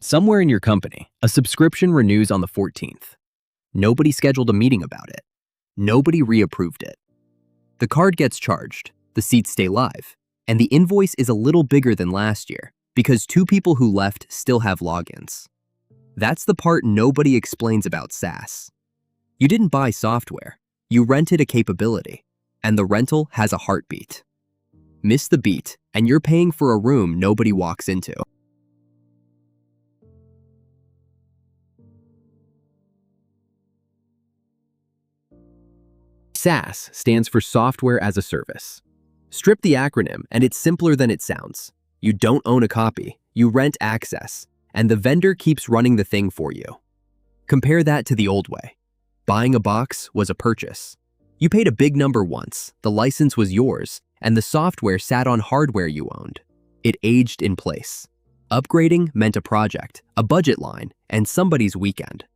Somewhere in your company, a subscription renews on the 14th. Nobody scheduled a meeting about it. Nobody reapproved it. The card gets charged, the seats stay live, and the invoice is a little bigger than last year because two people who left still have logins. That's the part nobody explains about SaaS. You didn't buy software, you rented a capability, and the rental has a heartbeat. Miss the beat, and you're paying for a room nobody walks into. SaaS stands for Software as a Service. Strip the acronym and it's simpler than it sounds. You don't own a copy, you rent access, and the vendor keeps running the thing for you. Compare that to the old way. Buying a box was a purchase. You paid a big number once, the license was yours, and the software sat on hardware you owned. It aged in place. Upgrading meant a project, a budget line, and somebody's weekend.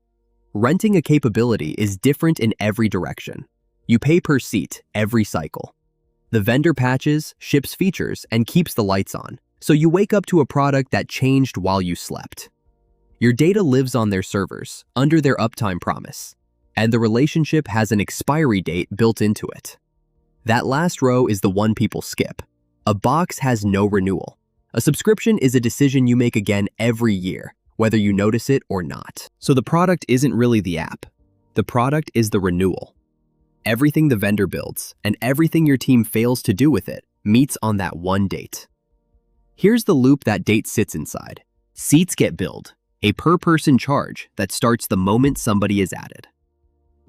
Renting a capability is different in every direction. You pay per seat every cycle. The vendor patches, ships features, and keeps the lights on, so you wake up to a product that changed while you slept. Your data lives on their servers, under their uptime promise, and the relationship has an expiry date built into it. That last row is the one people skip. A box has no renewal. A subscription is a decision you make again every year, whether you notice it or not. So the product isn't really the app. The product is the renewal. Everything the vendor builds, and everything your team fails to do with it, meets on that one date. Here's the loop that date sits inside. Seats get billed, a per-person charge that starts the moment somebody is added.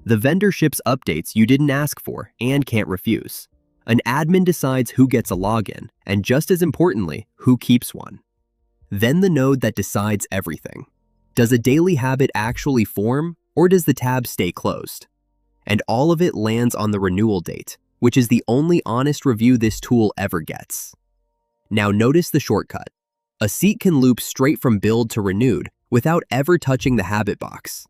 The vendor ships updates you didn't ask for and can't refuse. An admin decides who gets a login, and just as importantly, who keeps one. Then the node that decides everything. Does a daily habit actually form, or does the tab stay closed? And all of it lands on the renewal date, which is the only honest review this tool ever gets. Now notice the shortcut. A seat can loop straight from billed to renewed without ever touching the habit box.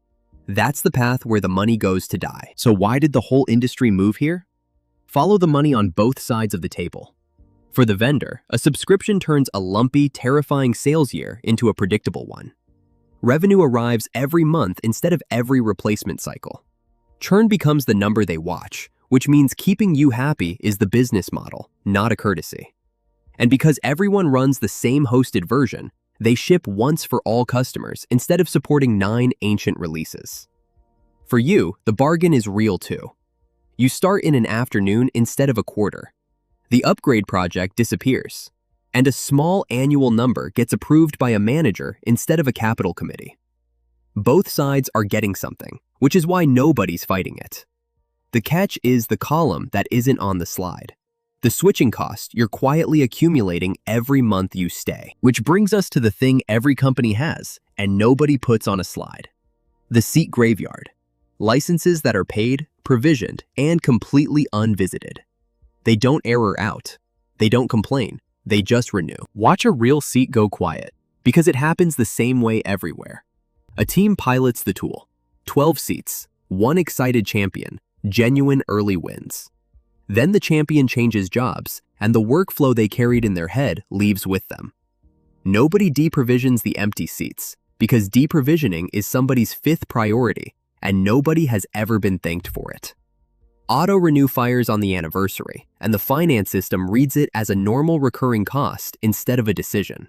That's the path where the money goes to die. So why did the whole industry move here? Follow the money on both sides of the table. For the vendor, a subscription turns a lumpy, terrifying sales year into a predictable one. Revenue arrives every month instead of every replacement cycle. Churn becomes the number they watch, which means keeping you happy is the business model, not a courtesy. And because everyone runs the same hosted version, they ship once for all customers instead of supporting 9 ancient releases. For you, the bargain is real too. You start in an afternoon instead of a quarter. The upgrade project disappears, and a small annual number gets approved by a manager instead of a capital committee. Both sides are getting something, which is why nobody's fighting it. The catch is the column that isn't on the slide. The switching cost you're quietly accumulating every month you stay. Which brings us to the thing every company has, and nobody puts on a slide. The seat graveyard. Licenses that are paid, provisioned, and completely unvisited. They don't error out. They don't complain. They just renew. Watch a real seat go quiet, because it happens the same way everywhere. A team pilots the tool. 12 seats, one excited champion, genuine early wins. Then the champion changes jobs, and the workflow they carried in their head leaves with them. Nobody deprovisions the empty seats, because deprovisioning is somebody's 5th priority, and nobody has ever been thanked for it. Auto-renew fires on the anniversary, and the finance system reads it as a normal recurring cost instead of a decision.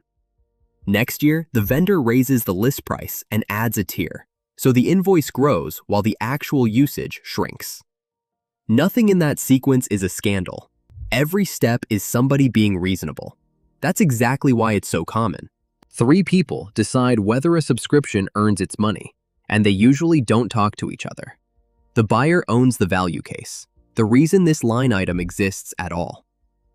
Next year, the vendor raises the list price and adds a tier, so the invoice grows while the actual usage shrinks. Nothing in that sequence is a scandal. Every step is somebody being reasonable. That's exactly why it's so common. 3 people decide whether a subscription earns its money, and they usually don't talk to each other. The buyer owns the value case, the reason this line item exists at all.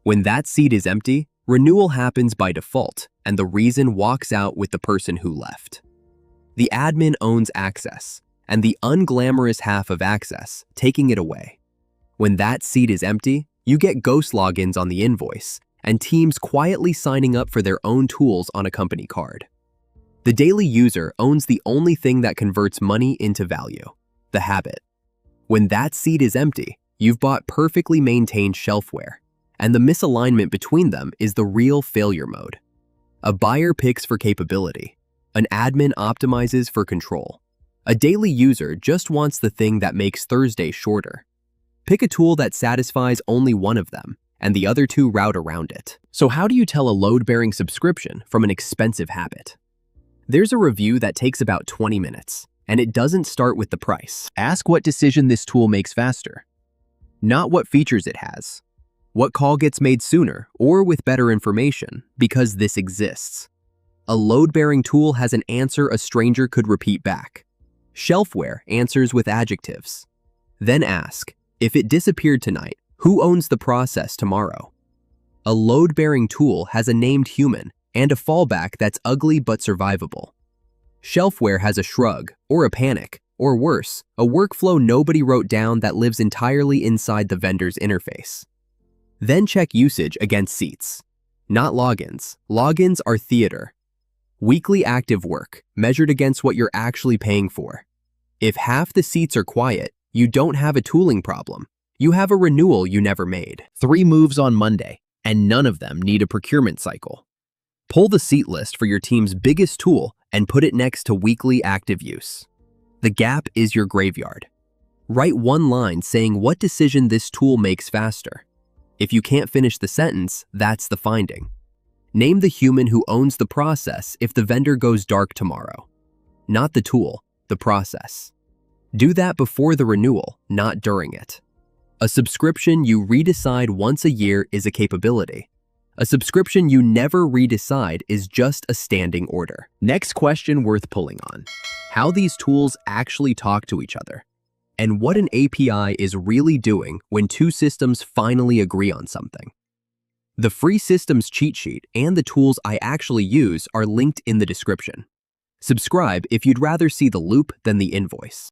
When that seat is empty, renewal happens by default, and the reason walks out with the person who left. The admin owns access, and the unglamorous half of access, taking it away. When that seat is empty, you get ghost logins on the invoice, and teams quietly signing up for their own tools on a company card. The daily user owns the only thing that converts money into value, the habit. When that seat is empty, you've bought perfectly maintained shelfware, and the misalignment between them is the real failure mode. A buyer picks for capability. An admin optimizes for control. A daily user just wants the thing that makes Thursday shorter. Pick a tool that satisfies only one of them, and the other two route around it. So how do you tell a load-bearing subscription from an expensive habit? There's a review that takes about 20 minutes, and it doesn't start with the price. Ask what decision this tool makes faster, not what features it has. What call gets made sooner or with better information, because this exists. A load-bearing tool has an answer a stranger could repeat back. Shelfware answers with adjectives. Then ask, if it disappeared tonight, who owns the process tomorrow? A load-bearing tool has a named human and a fallback that's ugly but survivable. Shelfware has a shrug, or a panic, or worse, a workflow nobody wrote down that lives entirely inside the vendor's interface. Then check usage against seats. Not logins. Logins are theater. Weekly active work, measured against what you're actually paying for. If half the seats are quiet, you don't have a tooling problem. You have a renewal you never made. 3 moves on Monday, and none of them need a procurement cycle. Pull the seat list for your team's biggest tool and put it next to weekly active use. The gap is your graveyard. Write one line saying what decision this tool makes faster. If you can't finish the sentence, that's the finding. Name the human who owns the process if the vendor goes dark tomorrow. Not the tool, the process. Do that before the renewal, not during it. A subscription you redecide once a year is a capability. A subscription you never redecide is just a standing order. Next question worth pulling on: how these tools actually talk to each other, and what an API is really doing when two systems finally agree on something. The free systems cheat sheet and the tools I actually use are linked in the description. Subscribe if you'd rather see the loop than the invoice.